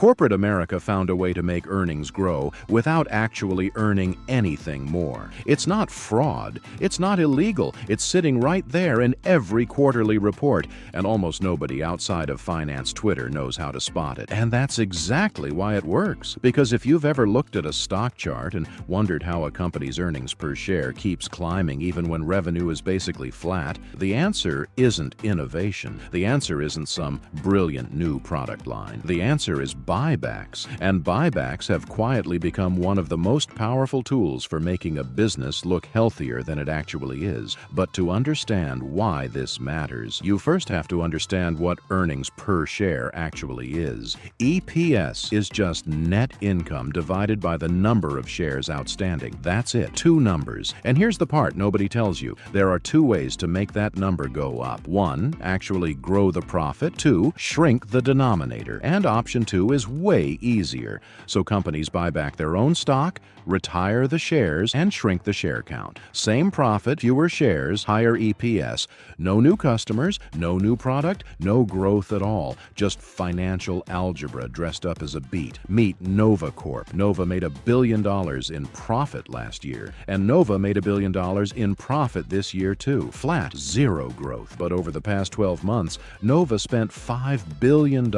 Corporate America found a way to make earnings grow without actually earning anything more. It's not fraud. It's not illegal. It's sitting right there in every quarterly report, and almost nobody outside of finance Twitter knows how to spot it. And that's exactly why it works. Because if you've ever looked at a stock chart and wondered how a company's earnings per share keeps climbing even when revenue is basically flat, the answer isn't innovation. The answer isn't some brilliant new product line. The answer is buybacks. And buybacks have quietly become one of the most powerful tools for making a business look healthier than it actually is. But to understand why this matters, you first have to understand what earnings per share actually is. EPS is just net income divided by the number of shares outstanding. That's it. Two numbers. And here's the part nobody tells you. There are two ways to make that number go up. One, actually grow the profit. Two, shrink the denominator. And option two is way easier. So companies buy back their own stock, retire the shares, and shrink the share count. Same profit, fewer shares, higher EPS. No new customers, no new product, no growth at all. Just financial algebra dressed up as a beat. Meet Nova Corp. Nova made $1 billion in profit last year, and Nova made $1 billion in profit this year too. Flat, zero growth. But over the past 12 months, Nova spent $5 billion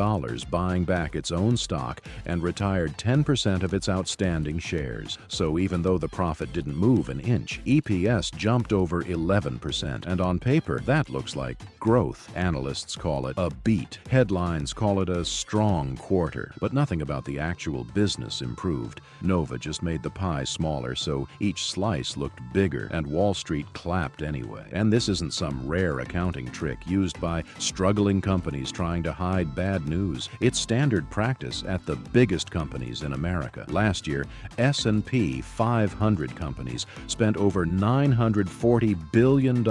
buying back its own stock and retired 10% of its outstanding shares. So even though the profit didn't move an inch, EPS jumped over 11%, and on paper, that looks like growth. Analysts call it a beat. Headlines call it a strong quarter. But nothing about the actual business improved. Nova just made the pie smaller, so each slice looked bigger, and Wall Street clapped anyway. And this isn't some rare accounting trick used by struggling companies trying to hide bad news. It's standard practice at the biggest companies in America. Last year, S&P 500 companies spent over $940 billion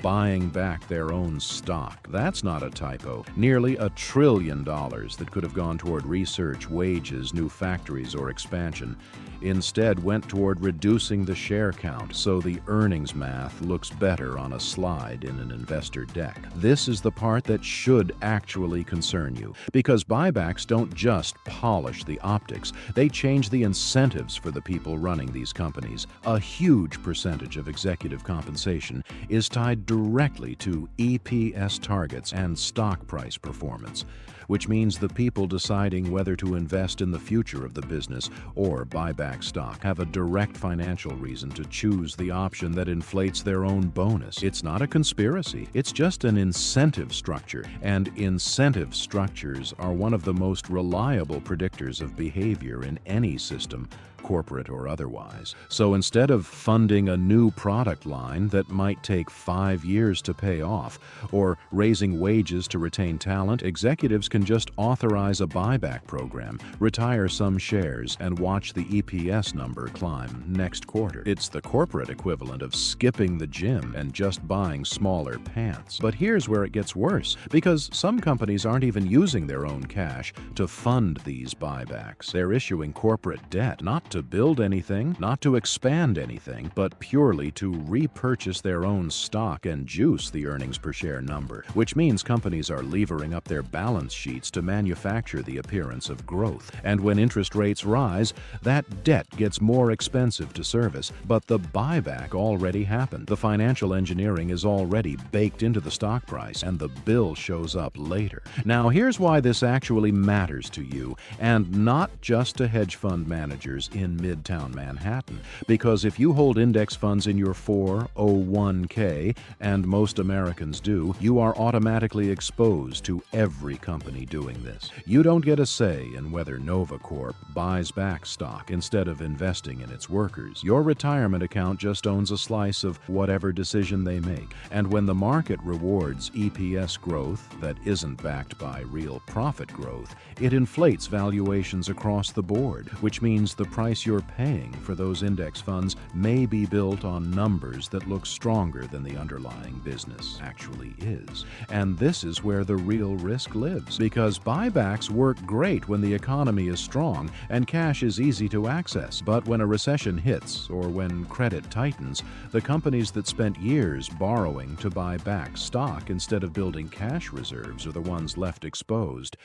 buying back their own stock. That's not a typo. Nearly $1 trillion that could have gone toward research, wages, new factories, or expansion instead went toward reducing the share count, so the earnings math looks better on a slide in an investor deck. This is the part that should actually concern you, because buybacks don't just polish the optics, they change the incentives for the people running these companies. A huge percentage of executive compensation is tied directly to EPS targets and stock price performance, which means the people deciding whether to invest in the future of the business or buy back stock have a direct financial reason to choose the option that inflates their own bonus. It's not a conspiracy, it's just an incentive structure, and incentive structures are one of the most reliable predictors of behavior in any system, corporate or otherwise. So instead of funding a new product line that might take 5 years to pay off, or raising wages to retain talent, executives can just authorize a buyback program, retire some shares, and watch the EPS number climb next quarter. It's the corporate equivalent of skipping the gym and just buying smaller pants. But here's where it gets worse, because some companies aren't even using their own cash to fund these buybacks. They're issuing corporate debt, not to build anything, not to expand anything, but purely to repurchase their own stock and juice the earnings per share number, which means companies are levering up their balance sheets to manufacture the appearance of growth. And when interest rates rise, that debt gets more expensive to service, but the buyback already happened. The financial engineering is already baked into the stock price, and the bill shows up later. Now, here's why this actually matters to you, and not just to hedge fund managers in Midtown Manhattan. Because if you hold index funds in your 401k, and most Americans do, you are automatically exposed to every company doing this. You don't get a say in whether Nova Corp buys back stock instead of investing in its workers. Your retirement account just owns a slice of whatever decision they make. And when the market rewards EPS growth that isn't backed by real profit growth, it inflates valuations across the board, which means the price price you're paying for those index funds may be built on numbers that look stronger than the underlying business actually is. And this is where the real risk lives, because buybacks work great when the economy is strong and cash is easy to access. But when a recession hits or when credit tightens, the companies that spent years borrowing to buy back stock instead of building cash reserves are the ones left exposed.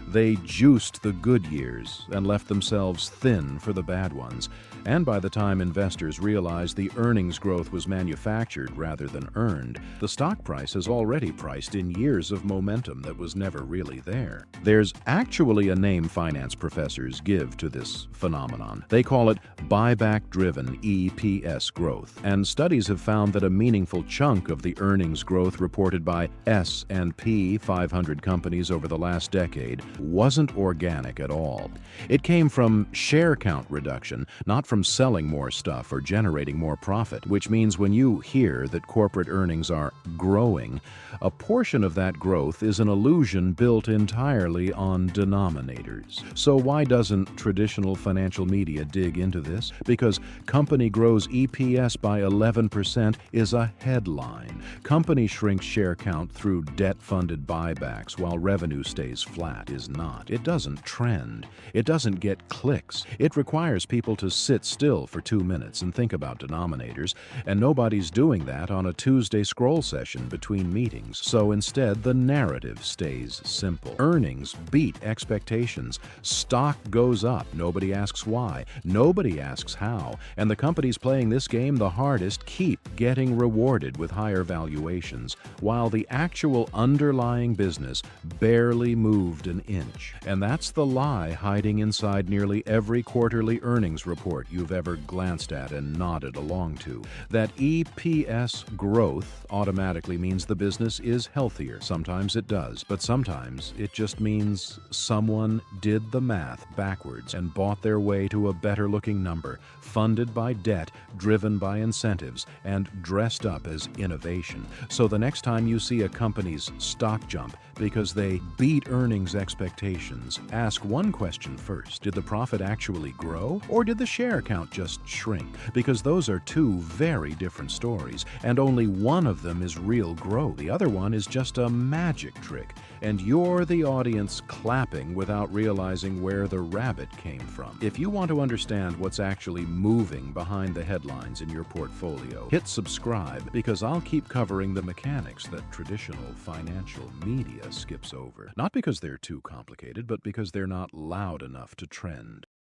They juiced the good years and left themselves thin for the bad ones. And by the time investors realized the earnings growth was manufactured rather than earned, the stock price has already priced in years of momentum that was never really there. There's actually a name finance professors give to this phenomenon. They call it buyback-driven EPS growth, and studies have found that a meaningful chunk of the earnings growth reported by S&P 500 companies over the last decade wasn't organic at all. It came from share count reduction, not from selling more stuff or generating more profit, which means when you hear that corporate earnings are growing, a portion of that growth is an illusion built entirely on denominators. So why doesn't traditional financial media dig into this? Because company grows EPS by 11% is a headline. Company shrinks share count through debt-funded buybacks while revenue stays flat is not. It doesn't trend. It doesn't get clicks. It requires people to sit still for 2 minutes and think about denominators, and nobody's doing that on a Tuesday scroll session between meetings. So instead, the narrative stays simple. Earnings beat expectations. Stock goes up. Nobody asks why. Nobody asks how. And the companies playing this game the hardest keep getting rewarded with higher valuations, while the actual underlying business barely moved an inch. And that's the lie hiding inside nearly every quarterly earnings report you've ever glanced at and nodded along to. That EPS growth automatically means the business is healthier. Sometimes it does, but sometimes it just means someone did the math backwards and bought their way to a better-looking number, funded by debt, driven by incentives, and dressed up as innovation. So the next time you see a company's stock jump because they beat earnings expectations, ask one question first. Did the profit actually grow, or did the share count just shrink? Because those are two very different stories, and only one of them is real growth. The other one is just a magic trick, and you're the audience clapping without realizing where the rabbit came from. If you want to understand what's actually moving behind the headlines in your portfolio, hit subscribe, because I'll keep covering the mechanics that traditional financial media skips over. Not because they're too complicated, but because they're not loud enough to trend.